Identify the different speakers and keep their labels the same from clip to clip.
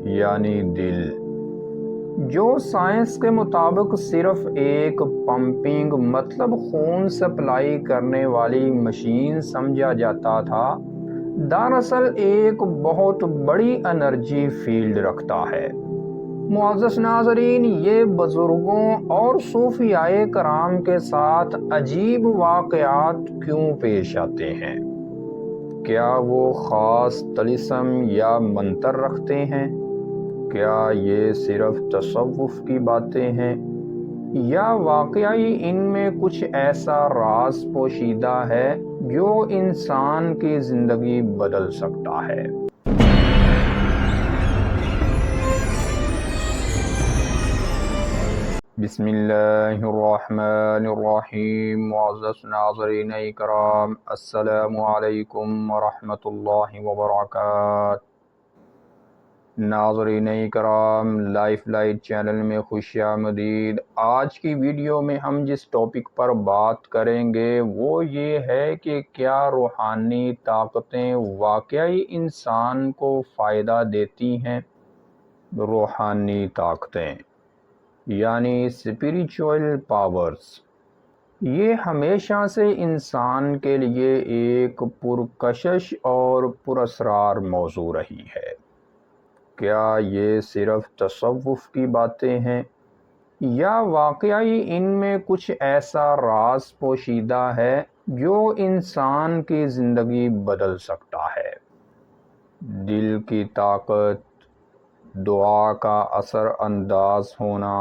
Speaker 1: یعنی دل، جو سائنس کے مطابق صرف ایک پمپنگ مطلب خون سپلائی کرنے والی مشین سمجھا جاتا تھا، دراصل ایک بہت بڑی انرجی فیلڈ رکھتا ہے۔ معزز ناظرین، یہ بزرگوں اور صوفیاء کرام کے ساتھ عجیب واقعات کیوں پیش آتے ہیں؟ کیا وہ خاص طلسم یا منتر رکھتے ہیں؟ کیا یہ صرف تصوف کی باتیں ہیں، یا واقعی ان میں کچھ ایسا راز پوشیدہ ہے جو انسان کی زندگی بدل سکتا ہے؟ بسم اللہ الرحمن الرحیم۔ معزز ناظرین اکرام، السلام علیکم ورحمۃ اللہ وبرکاتہ۔ ناظرین اکرام، لائف لائٹ چینل میں خوش آمدید۔ آج کی ویڈیو میں ہم جس ٹاپک پر بات کریں گے وہ یہ ہے کہ کیا روحانی طاقتیں واقعی انسان کو فائدہ دیتی ہیں؟ روحانی طاقتیں یعنی اسپریچول پاورز، یہ ہمیشہ سے انسان کے لیے ایک پرکشش اور پراسرار موضوع رہی ہے۔ کیا یہ صرف تصوف کی باتیں ہیں، یا واقعی ان میں کچھ ایسا راز پوشیدہ ہے جو انسان کی زندگی بدل سکتا ہے؟ دل کی طاقت، دعا کا اثر انداز ہونا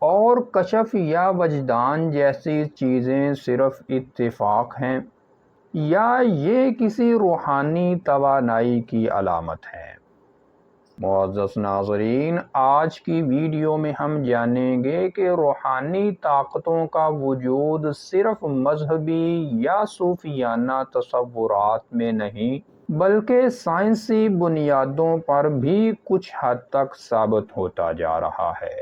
Speaker 1: اور کشف یا وجدان جیسی چیزیں صرف اتفاق ہیں، یا یہ کسی روحانی توانائی کی علامت ہے؟ معزز ناظرین، آج کی ویڈیو میں ہم جانیں گے کہ روحانی طاقتوں کا وجود صرف مذہبی یا صوفیانہ تصورات میں نہیں بلکہ سائنسی بنیادوں پر بھی کچھ حد تک ثابت ہوتا جا رہا ہے۔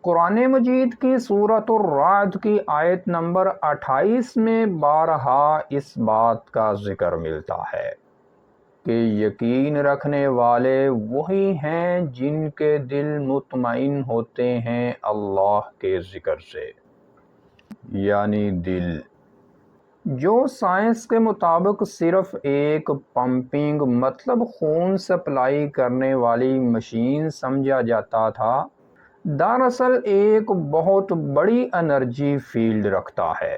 Speaker 1: قرآن مجید کی سورۃ الرعد کی آیت نمبر 28 میں بارہا اس بات کا ذکر ملتا ہے کہ یقین رکھنے والے وہی ہیں جن کے دل مطمئن ہوتے ہیں اللہ کے ذکر سے۔ یعنی دل، جو سائنس کے مطابق صرف ایک پمپنگ مطلب خون سپلائی کرنے والی مشین سمجھا جاتا تھا، دراصل ایک بہت بڑی انرجی فیلڈ رکھتا ہے۔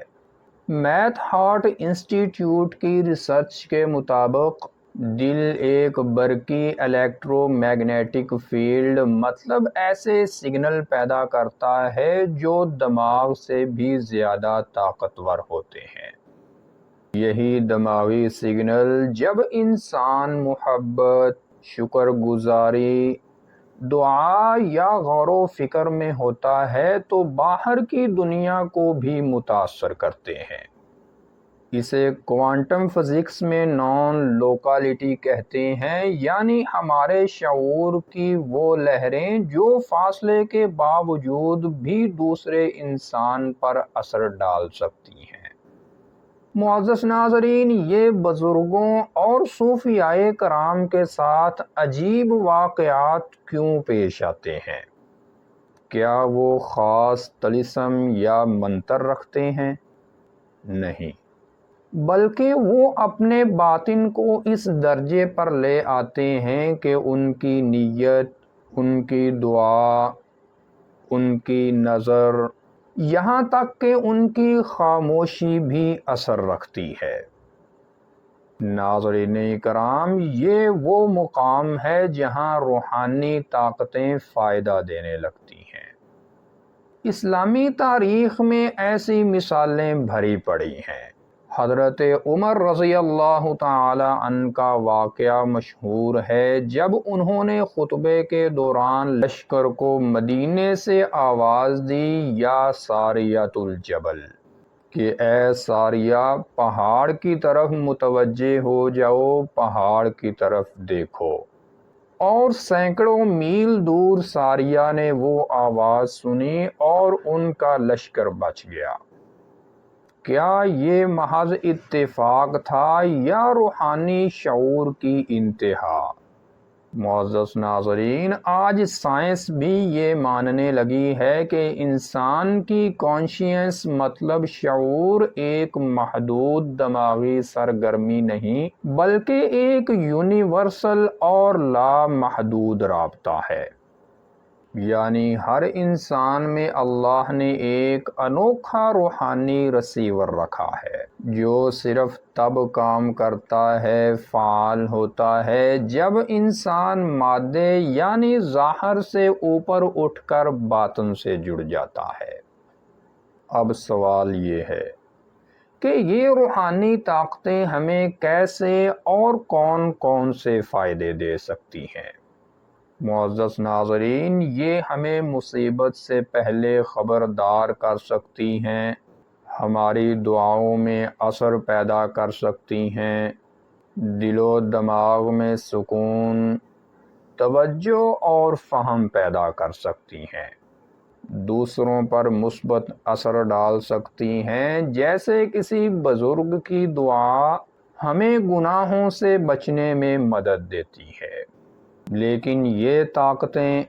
Speaker 1: میتھ ہارٹ انسٹی ٹیوٹ کی ریسرچ کے مطابق دل ایک برقی الیکٹرو میگنیٹک فیلڈ مطلب ایسے سگنل پیدا کرتا ہے جو دماغ سے بھی زیادہ طاقتور ہوتے ہیں۔ یہی دماغی سگنل جب انسان محبت، شکر گزاری، دعا یا غور و فکر میں ہوتا ہے تو باہر کی دنیا کو بھی متاثر کرتے ہیں۔ اسے کوانٹم فزکس میں نان لوکالٹی کہتے ہیں، یعنی ہمارے شعور کی وہ لہریں جو فاصلے کے باوجود بھی دوسرے انسان پر اثر ڈال سکتی ہیں۔ معزز ناظرین، یہ بزرگوں اور صوفیاء کرام کے ساتھ عجیب واقعات کیوں پیش آتے ہیں؟ کیا وہ خاص طلسم یا منتر رکھتے ہیں؟ نہیں، بلکہ وہ اپنے باطن کو اس درجے پر لے آتے ہیں کہ ان کی نیت، ان کی دعا، ان کی نظر، یہاں تک کہ ان کی خاموشی بھی اثر رکھتی ہے۔ ناظرین کرام، یہ وہ مقام ہے جہاں روحانی طاقتیں فائدہ دینے لگتی ہیں۔ اسلامی تاریخ میں ایسی مثالیں بھری پڑی ہیں۔ حضرت عمر رضی اللہ تعالی عنہ کا واقعہ مشہور ہے جب انہوں نے خطبے کے دوران لشکر کو مدینے سے آواز دی، یا ساریۃ الجبل، کہ اے ساریہ، پہاڑ کی طرف متوجہ ہو جاؤ، پہاڑ کی طرف دیکھو۔ اور سینکڑوں میل دور ساریہ نے وہ آواز سنی اور ان کا لشکر بچ گیا۔ کیا یہ محض اتفاق تھا یا روحانی شعور کی انتہا؟ معزز ناظرین، آج سائنس بھی یہ ماننے لگی ہے کہ انسان کی کانشیس مطلب شعور ایک محدود دماغی سرگرمی نہیں بلکہ ایک یونیورسل اور لامحدود رابطہ ہے۔ یعنی ہر انسان میں اللہ نے ایک انوکھا روحانی رسیور رکھا ہے جو صرف تب کام کرتا ہے، فعال ہوتا ہے، جب انسان مادے یعنی ظاہر سے اوپر اٹھ کر باطن سے جڑ جاتا ہے۔ اب سوال یہ ہے کہ یہ روحانی طاقتیں ہمیں کیسے اور کون کون سے فائدے دے سکتی ہیں؟ معزز ناظرین، یہ ہمیں مصیبت سے پہلے خبردار کر سکتی ہیں، ہماری دعاؤں میں اثر پیدا کر سکتی ہیں، دل و دماغ میں سکون، توجہ اور فہم پیدا کر سکتی ہیں، دوسروں پر مثبت اثر ڈال سکتی ہیں، جیسے کسی بزرگ کی دعا ہمیں گناہوں سے بچنے میں مدد دیتی ہے۔ لیکن یہ طاقتیں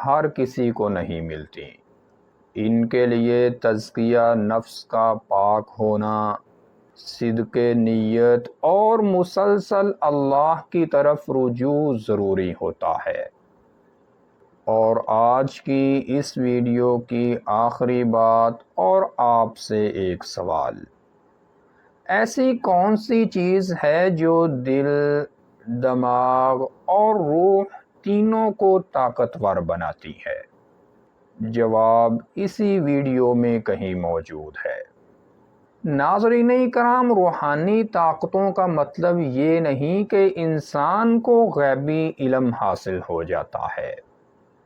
Speaker 1: ہر کسی کو نہیں ملتی۔ ان کے لیے تزکیہ نفس کا پاک ہونا، صدق نیت اور مسلسل اللہ کی طرف رجوع ضروری ہوتا ہے۔ اور آج کی اس ویڈیو کی آخری بات اور آپ سے ایک سوال، ایسی کون سی چیز ہے جو دل، دماغ اور روح تینوں کو طاقتور بناتی ہے؟ جواب اسی ویڈیو میں کہیں موجود ہے۔ ناظرین کرام، روحانی طاقتوں کا مطلب یہ نہیں کہ انسان کو غیبی علم حاصل ہو جاتا ہے،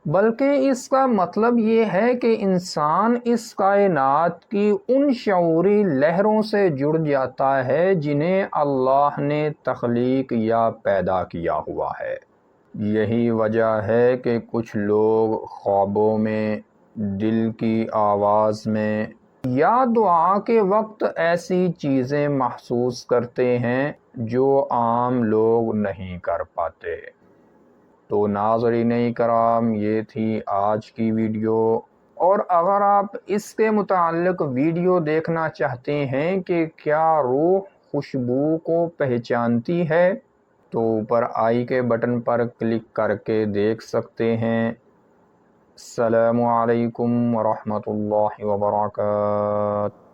Speaker 1: بلکہ اس کا مطلب یہ ہے کہ انسان اس کائنات کی ان شعوری لہروں سے جڑ جاتا ہے جنہیں اللہ نے تخلیق یا پیدا کیا ہوا ہے۔ یہی وجہ ہے کہ کچھ لوگ خوابوں میں، دل کی آواز میں یا دعا کے وقت ایسی چیزیں محسوس کرتے ہیں جو عام لوگ نہیں کر پاتے۔ تو ناظرین کرام، یہ تھی آج کی ویڈیو، اور اگر آپ اس کے متعلق ویڈیو دیکھنا چاہتے ہیں کہ کیا روح خوشبو کو پہچانتی ہے تو اوپر آئی کے بٹن پر کلک کر کے دیکھ سکتے ہیں۔ السلام علیکم ورحمۃ اللہ وبرکاتہ۔